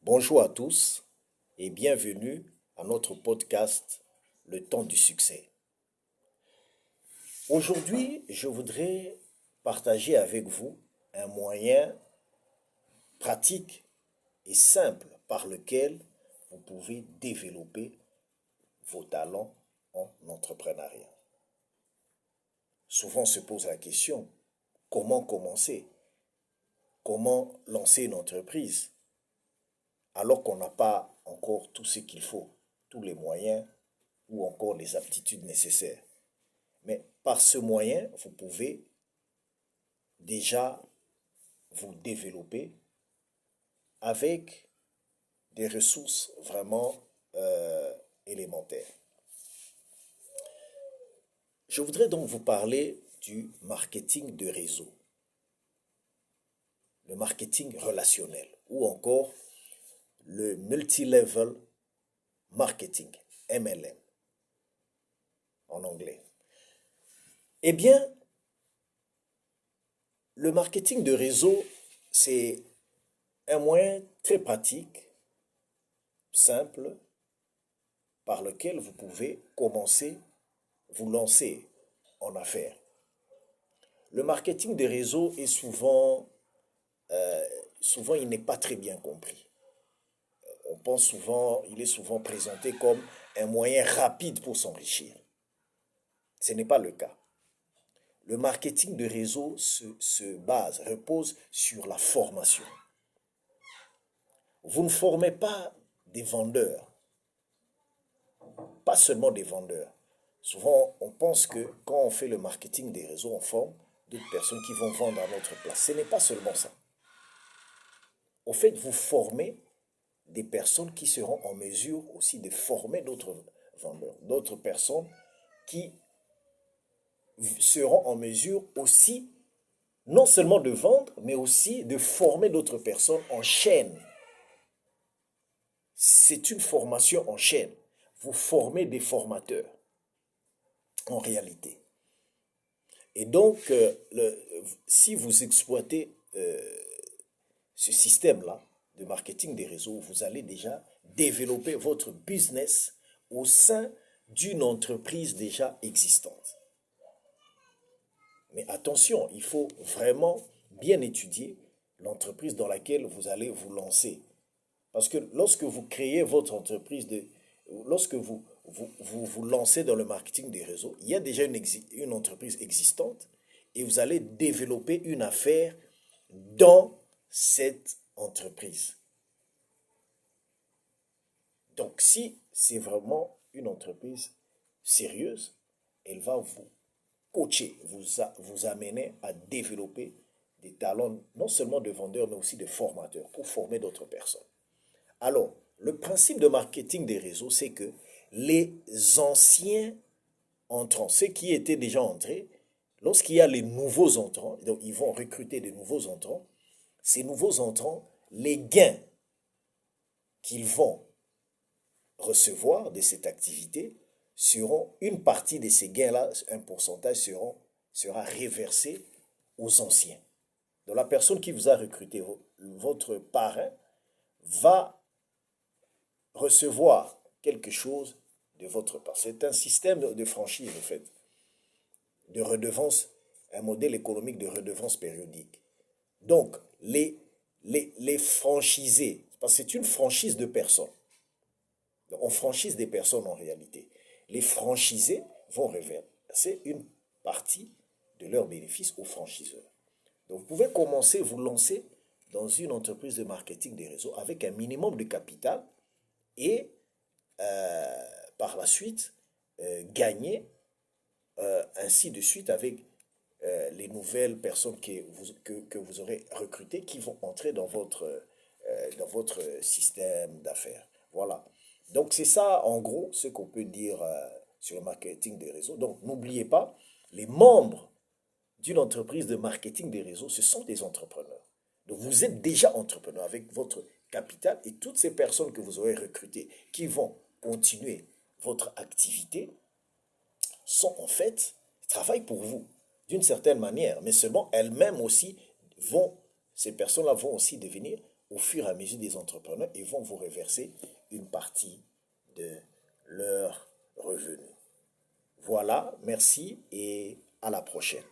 Bonjour à tous et bienvenue à notre podcast Le temps du succès. Aujourd'hui, je voudrais partager avec vous un moyen pratique et simple par lequel vous pouvez développer vos talents en entrepreneuriat. Souvent on se pose la question, comment commencer? Comment lancer une entreprise alors qu'on n'a pas encore tout ce qu'il faut, tous les moyens ou encore les aptitudes nécessaires. Mais par ce moyen, vous pouvez déjà vous développer avec des ressources vraiment élémentaires. Je voudrais donc vous parler du marketing de réseau, le marketing relationnel ou encore le multi-level marketing, MLM en anglais. Eh bien, le marketing de réseau, c'est un moyen très pratique, simple, par lequel vous pouvez commencer, vous lancer en affaires. Le marketing des réseaux est souvent il n'est pas très bien compris. On pense souvent, il est souvent présenté comme un moyen rapide pour s'enrichir. Ce n'est pas le cas. Le marketing de réseau repose sur la formation. Vous ne formez pas des vendeurs, pas seulement des vendeurs. Souvent, on pense que quand on fait le marketing des réseaux, on forme d'autres personnes qui vont vendre à notre place. Ce n'est pas seulement ça. Au fait, vous formez des personnes qui seront en mesure aussi de former d'autres vendeurs, d'autres personnes qui seront en mesure aussi non seulement de vendre, mais aussi de former d'autres personnes en chaîne. C'est une formation en chaîne. Vous formez des formateurs, en réalité. Et donc, si vous exploitez ce système-là de marketing des réseaux, vous allez déjà développer votre business au sein d'une entreprise déjà existante. Mais attention, il faut vraiment bien étudier l'entreprise dans laquelle vous allez vous lancer. Parce que lorsque vous créez votre entreprise, lorsque vous lancez dans le marketing des réseaux, il y a déjà une entreprise existante et vous allez développer une affaire dans cette entreprise. Donc si c'est vraiment une entreprise sérieuse, elle va vous coacher, vous amener à développer des talents non seulement de vendeurs, mais aussi de formateurs pour former d'autres personnes. Alors, le principe de marketing des réseaux, c'est que les anciens entrants, ceux qui étaient déjà entrés, lorsqu'il y a les nouveaux entrants, donc ils vont recruter des nouveaux entrants, ces nouveaux entrants, les gains qu'ils vont recevoir de cette activité seront, une partie de ces gains-là, un pourcentage sera reversé aux anciens. Donc la personne qui vous a recruté, votre parrain, va recevoir quelque chose de votre part. C'est un système de franchise, en fait, de redevance, un modèle économique de redevance périodique. Donc, les franchisés, parce que c'est une franchise de personnes. Donc, on franchise des personnes en réalité. Les franchisés vont reverser une partie de leurs bénéfices aux franchiseurs. Donc, vous pouvez commencer, vous lancer dans une entreprise de marketing des réseaux avec un minimum de capital et par la suite gagner ainsi de suite avec les nouvelles personnes que vous aurez recrutées qui vont entrer dans votre système d'affaires. Voilà. Donc c'est ça en gros ce qu'on peut dire sur le marketing des réseaux. Donc n'oubliez pas, les membres d'une entreprise de marketing des réseaux, ce sont des entrepreneurs. Donc vous êtes déjà entrepreneur avec votre capital et toutes ces personnes que vous aurez recrutées qui vont continuer votre activité sont en fait, travaillent pour vous d'une certaine manière, mais seulement elles-mêmes aussi ces personnes-là vont aussi devenir au fur et à mesure des entrepreneurs et vont vous reverser une partie de leurs revenus. Voilà, merci et à la prochaine.